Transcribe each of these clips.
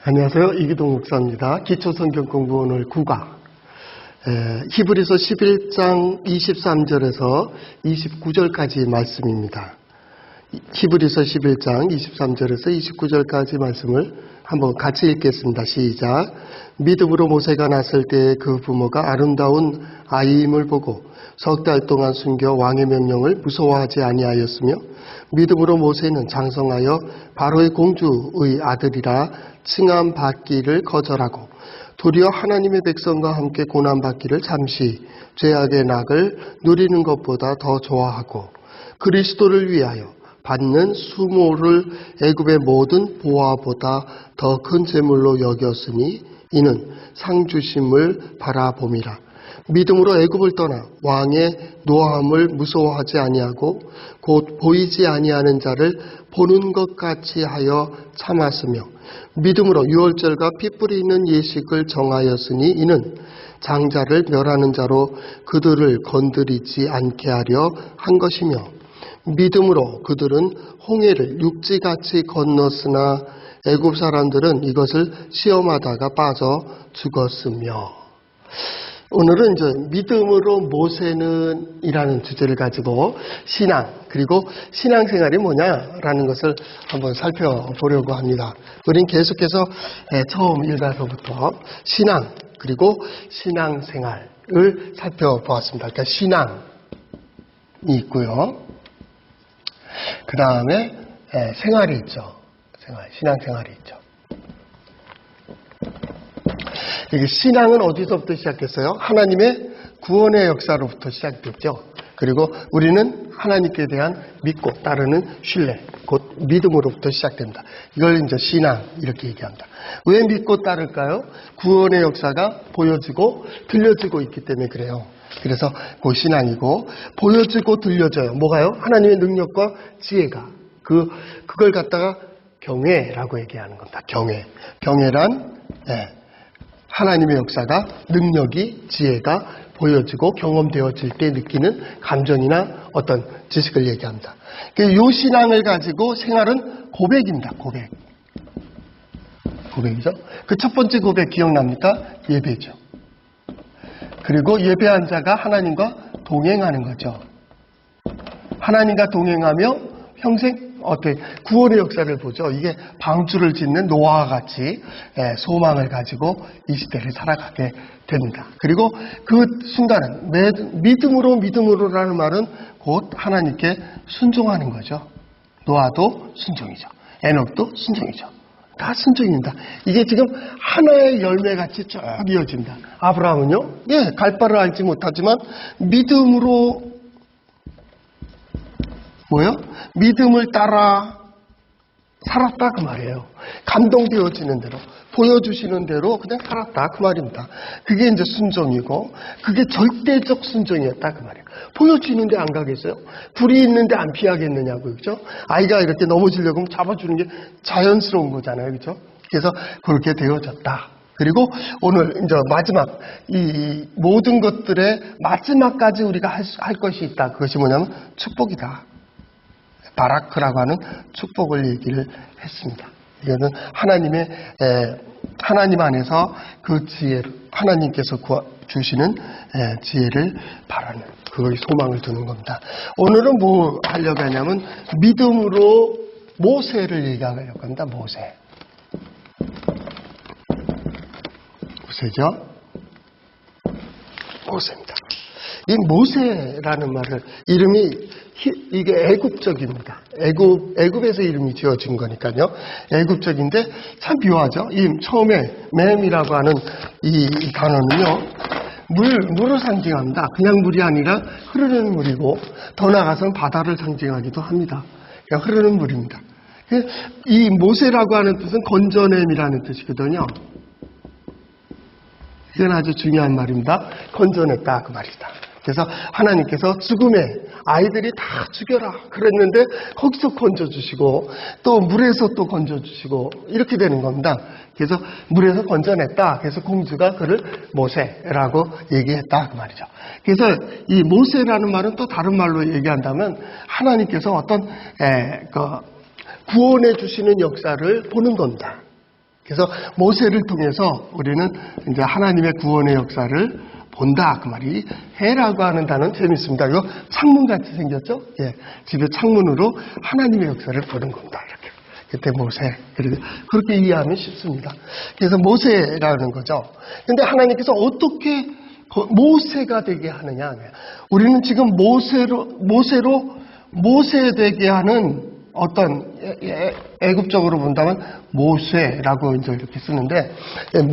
안녕하세요. 이기동 목사입니다. 기초성경 공부 오늘 9강 히브리서 11장 23절에서 29절까지 말씀입니다. 히브리서 11장 23절에서 29절까지 말씀을 한번 같이 읽겠습니다. 시작. 믿음으로 모세가 났을 때 그 부모가 아름다운 아이임을 보고 석 달 동안 숨겨 왕의 명령을 무서워하지 아니하였으며 믿음으로 모세는 장성하여 바로의 공주의 아들이라 칭함받기를 거절하고 도리어 하나님의 백성과 함께 고난받기를 잠시 죄악의 낙을 누리는 것보다 더 좋아하고 그리스도를 위하여 받는 수모를 애굽의 모든 보화보다 더 큰 재물로 여겼으니 이는 상 주심을 바라봄이라. 믿음으로 애굽을 떠나 왕의 노함을 무서워하지 아니하고 곧 보이지 아니하는 자를 보는 것 같이 하여 참았으며 믿음으로 유월절과 핏불이 있는 예식을 정하였으니 이는 장자를 멸하는 자로 그들을 건드리지 않게 하려 한 것이며 믿음으로 그들은 홍해를 육지같이 건넜으나 애굽 사람들은 이것을 시험하다가 빠져 죽었으며. 오늘은 이제 믿음으로 모세는 이라는 주제를 가지고 신앙 그리고 신앙생활이 뭐냐라는 것을 한번 살펴보려고 합니다. 우린 계속해서 처음 일가서부터 신앙 그리고 신앙생활을 살펴보았습니다. 그러니까 신앙이 있고요. 그 다음에 생활이 있죠. 신앙생활이 있죠. 이게 신앙은 어디서부터 시작했어요? 하나님의 구원의 역사로부터 시작됐죠. 그리고 우리는 하나님께 대한 믿고 따르는 신뢰, 곧 믿음으로부터 시작됩니다. 이걸 이제 신앙 이렇게 얘기합니다. 왜 믿고 따를까요? 구원의 역사가 보여지고 들려지고 있기 때문에 그래요. 그래서 그 신앙이고 보여지고 들려져요. 뭐가요? 하나님의 능력과 지혜가 그걸 갖다가 경외라고 얘기하는 겁니다. 경외란 하나님의 역사가 능력이 지혜가 보여지고 경험되어질 때 느끼는 감정이나 어떤 지식을 얘기합니다. 이 신앙을 가지고 생활은 고백입니다. 고백이죠. 그 첫 번째 고백 기억납니까? 예배죠. 그리고 예배한 자가 하나님과 동행하는 거죠. 하나님과 동행하며 평생 구원의 역사를 보죠. 이게 방주를 짓는 노아와 같이 소망을 가지고 이 시대를 살아가게 됩니다. 그리고 그 순간은 믿음으로라는 말은 곧 하나님께 순종하는 거죠. 노아도 순종이죠. 에녹도 순종이죠. 다 순종입니다. 이게 지금 하나의 열매같이 쭉 이어집니다. 아브라함은요, 갈 바를 알지 못하지만 믿음으로 믿음을 따라 살았다 그 말이에요. 감동되어지는 대로, 보여주시는 대로 그냥 살았다 그 말입니다. 그게 이제 순종이고, 그게 절대적 순종이었다 그 말이에요. 보여주는데 안 가겠어요? 불이 있는데 안 피하겠느냐고, 그죠? 아이가 이렇게 넘어지려고 하면 잡아주는 게 자연스러운 거잖아요, 그죠? 그래서 그렇게 되어졌다. 그리고 오늘 이제 마지막, 이 모든 것들의 마지막까지 우리가 할 것이 있다. 그것이 뭐냐면 축복이다. 바라크라고 하는 축복을 얘기를 했습니다. 이거는 하나님 안에서 그 지혜를, 하나님께서 주시는 지혜를 바라는, 그걸 소망을 두는 겁니다. 오늘은 뭐 하려고 하냐면, 믿음으로 모세를 얘기하려고 합니다. 모세죠? 모세입니다. 이 모세라는 말을, 이게 애굽적입니다. 애굽에서 이름이 지어진 거니까요. 애굽적인데 참 묘하죠. 처음에 맴이라고 하는 이 단어는요. 물을 상징합니다. 그냥 물이 아니라 흐르는 물이고 더 나아가서는 바다를 상징하기도 합니다. 그냥 흐르는 물입니다. 이 모세라고 하는 뜻은 건져냄이라는 뜻이거든요. 이건 아주 중요한 말입니다. 건져냈다 그 말이다. 그래서 하나님께서 죽음에 아이들이 다 죽여라 그랬는데 거기서 건져주시고 또 물에서 또 건져주시고 이렇게 되는 겁니다. 그래서 물에서 건져냈다. 그래서 공주가 그를 모세라고 얘기했다 그 말이죠. 그래서 이 모세라는 말은 또 다른 말로 얘기한다면 하나님께서 어떤 구원해 주시는 역사를 보는 겁니다. 그래서 모세를 통해서 우리는 이제 하나님의 구원의 역사를 본다. 그 말이 해라고 하는 단어는 재밌습니다. 이거 창문같이 생겼죠? 예. 집에 창문으로 하나님의 역사를 보는 겁니다. 이렇게. 그때 모세. 그렇게 이해하면 쉽습니다. 그래서 모세라는 거죠. 근데 하나님께서 어떻게 모세가 되게 하느냐. 우리는 지금 모세 되게 하는 어떤 애굽적으로 본다면 모세라고 이제 이렇게 쓰는데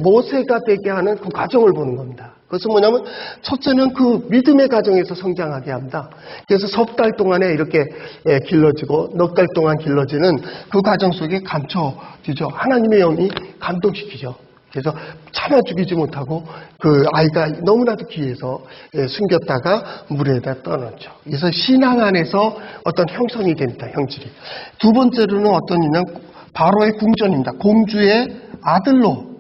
모세가 되게 하는 그 과정을 보는 겁니다. 그것은 뭐냐면 첫째는 그 믿음의 과정에서 성장하게 합니다. 그래서 석 달 동안에 이렇게 길러지고 넉 달 동안 길러지는 그 과정 속에 감춰지죠. 하나님의 영이 감동시키죠. 그래서 참아 죽이지 못하고 그 아이가 너무나도 귀해서 숨겼다가 물에다 떠넣죠. 그래서 신앙 안에서 어떤 형성이 됩니다. 형질이. 두 번째로는 어떤 이냐 바로의 궁전입니다. 공주의 아들로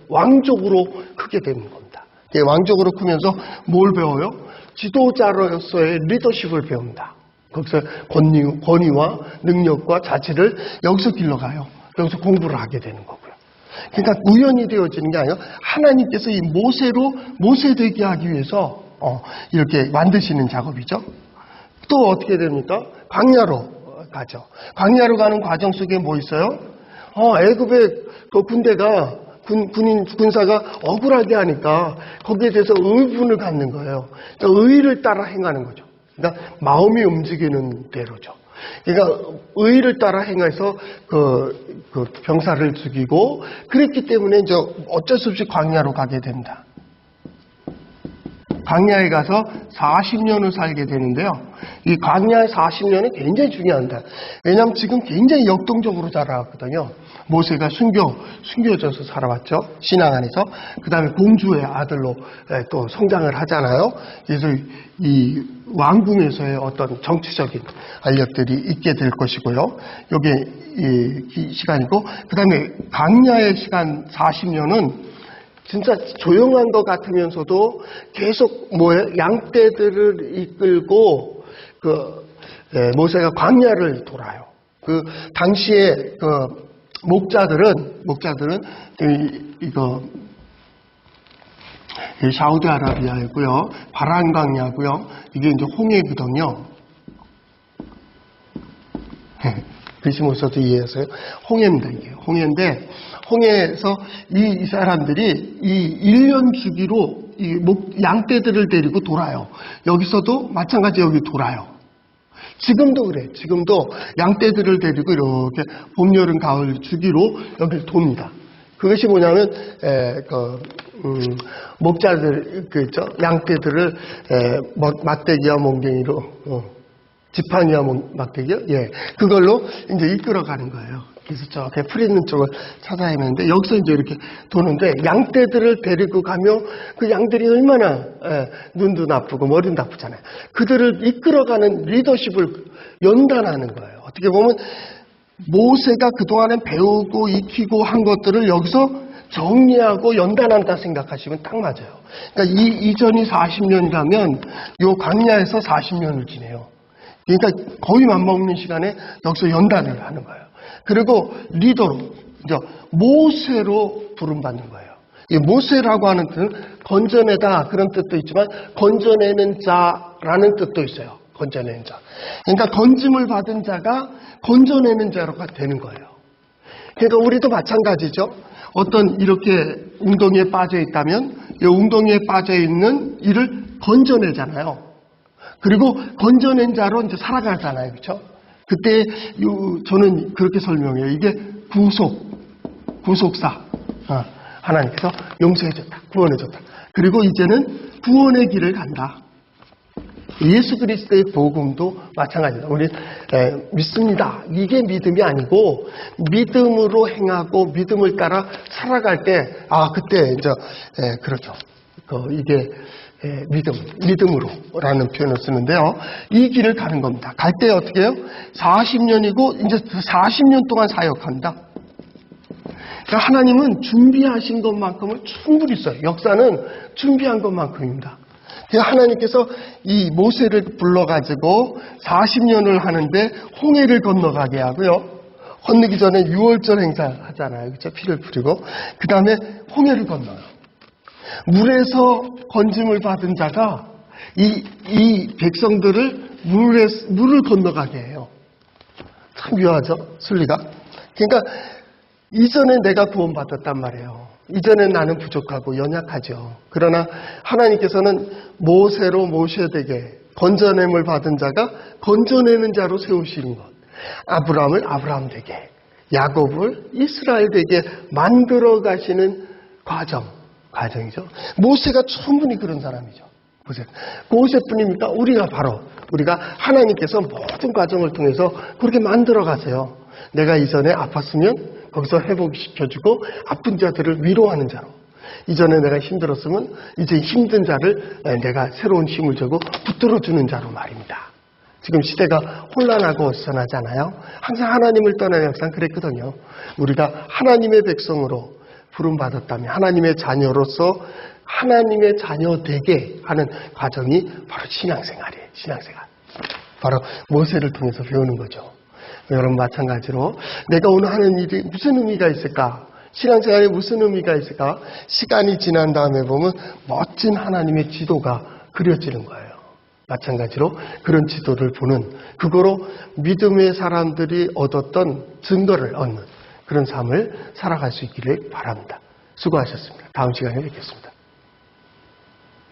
왕족으로 크게 되는 겁니다. 왕족으로 크면서 뭘 배워요? 지도자로서의 리더십을 배웁니다. 거기서 권위와 능력과 자질을 여기서 길러가요. 여기서 공부를 하게 되는 거고요. 그러니까 우연히 되어지는 게 아니라 하나님께서 이 모세 되게 하기 위해서 이렇게 만드시는 작업이죠. 또 어떻게 됩니까? 광야로 가죠. 광야로 가는 과정 속에 뭐 있어요? 애굽의 그 군사가 억울하게 하니까 거기에 대해서 의분을 갖는 거예요. 그러니까 의를 따라 행하는 거죠. 그러니까 마음이 움직이는 대로죠. 그러니까 의를 따라 행해서 그 병사를 죽이고 그랬기 때문에 이제 어쩔 수 없이 광야로 가게 된다. 광야에 가서 40년을 살게 되는데요. 이 광야의 40년은 굉장히 중요합니다. 왜냐하면 지금 굉장히 역동적으로 자라왔거든요. 모세가 숨겨져서 살아왔죠. 신앙 안에서. 그 다음에 공주의 아들로 또 성장을 하잖아요. 그래서 이 왕궁에서의 어떤 정치적인 알력들이 있게 될 것이고요. 이게 이 시간이고, 그 다음에 광야의 시간 40년은 진짜 조용한 것 같으면서도 계속 양떼들을 이끌고 모세가 광야를 돌아요. 그 당시에 목자들은 이거 사우디아라비아이고요, 바란 광야고요. 이게 이제 홍해거든요. 글씨 못 써도 이해하세요? 홍해입니다, 이게. 홍해인데, 홍해에서 이 사람들이 이 1년 주기로 양떼들을 데리고 돌아요. 여기서도 마찬가지 여기 돌아요. 지금도 그래. 지금도 양떼들을 데리고 이렇게 봄, 여름, 가을 주기로 여기를 돕니다. 그것이 뭐냐면, 목자들, 양떼들을 막대기와 몽둥이로, 지팡이와 막대기요? 예. 그걸로 이제 이끌어가는 거예요. 그래서 저렇게 풀 있는 쪽을 찾아 헤매는데 여기서 이제 이렇게 도는데 양떼들을 데리고 가며 그 양들이 얼마나 눈도 나쁘고 머리도 나쁘잖아요. 그들을 이끌어가는 리더십을 연단하는 거예요. 어떻게 보면 모세가 그동안에 배우고 익히고 한 것들을 여기서 정리하고 연단한다 생각하시면 딱 맞아요. 그러니까 이전이 40년이라면 요 광야에서 40년을 지내요. 그러니까 거의 맞먹는 시간에 여기서 연단을 하는 거예요. 그리고 리더로, 이제 모세로 부름받는 거예요. 이 모세라고 하는 뜻은 건져내다 그런 뜻도 있지만 건져내는 자라는 뜻도 있어요. 건져내는 자. 그러니까 건짐을 받은 자가 건져내는 자가 되는 거예요. 그러니까 우리도 마찬가지죠. 어떤 이렇게 웅덩이에 빠져 있다면 이 웅덩이에 빠져 있는 이를 건져내잖아요. 그리고 건져낸 자로 이제 살아가잖아요. 그렇죠? 그때 저는 그렇게 설명해요. 이게 구속사. 하나님께서 용서해줬다. 구원해줬다. 그리고 이제는 구원의 길을 간다. 예수 그리스도의 복음도 마찬가지입니다. 우리 믿습니다. 이게 믿음이 아니고 믿음으로 행하고 믿음을 따라 살아갈 때 그때 이제 그렇죠. 이게 믿음으로라는 표현을 쓰는데요. 이 길을 가는 겁니다. 갈 때 어떻게 해요? 40년이고 이제 40년 동안 사역한다. 그러니까 하나님은 준비하신 것만큼을 충분히 써요. 역사는 준비한 것만큼입니다. 그러니까 하나님께서 이 모세를 불러가지고 40년을 하는데 홍해를 건너가게 하고요. 건너기 전에 유월절 행사 하잖아요. 그렇죠? 피를 뿌리고. 그 다음에 홍해를 건너요. 물에서 건짐을 받은 자가 이 백성들을 물을 건너가게 해요. 참 묘하죠? 순리가. 그러니까 이전에 내가 구원받았단 말이에요. 이전에 나는 부족하고 연약하죠. 그러나 하나님께서는 모세로 모세되게 건져냄을 받은 자가 건져내는 자로 세우시는 것. 아브라함을 아브라함 되게, 야곱을 이스라엘 되게 만들어 가시는 과정이죠. 모세가 충분히 그런 사람이죠. 모세뿐입니까? 우리가 하나님께서 모든 과정을 통해서 그렇게 만들어 가세요. 내가 이전에 아팠으면 거기서 회복시켜주고 아픈 자들을 위로하는 자로, 이전에 내가 힘들었으면 이제 힘든 자를 내가 새로운 힘을 주고 붙들어주는 자로 말입니다. 지금 시대가 혼란하고 어수선하잖아요. 항상 하나님을 떠나는 항상 그랬거든요. 우리가 하나님의 백성으로 부름받았다면 하나님의 자녀로서 하나님의 자녀 되게 하는 과정이 바로 신앙생활이에요. 신앙생활. 바로 모세를 통해서 배우는 거죠. 여러분 마찬가지로 내가 오늘 하는 일이 무슨 의미가 있을까? 신앙생활에 무슨 의미가 있을까? 시간이 지난 다음에 보면 멋진 하나님의 지도가 그려지는 거예요. 마찬가지로 그런 지도를 보는, 그거로 믿음의 사람들이 얻었던 증거를 얻는 그런 삶을 살아갈 수 있기를 바랍니다. 수고하셨습니다. 다음 시간에 뵙겠습니다.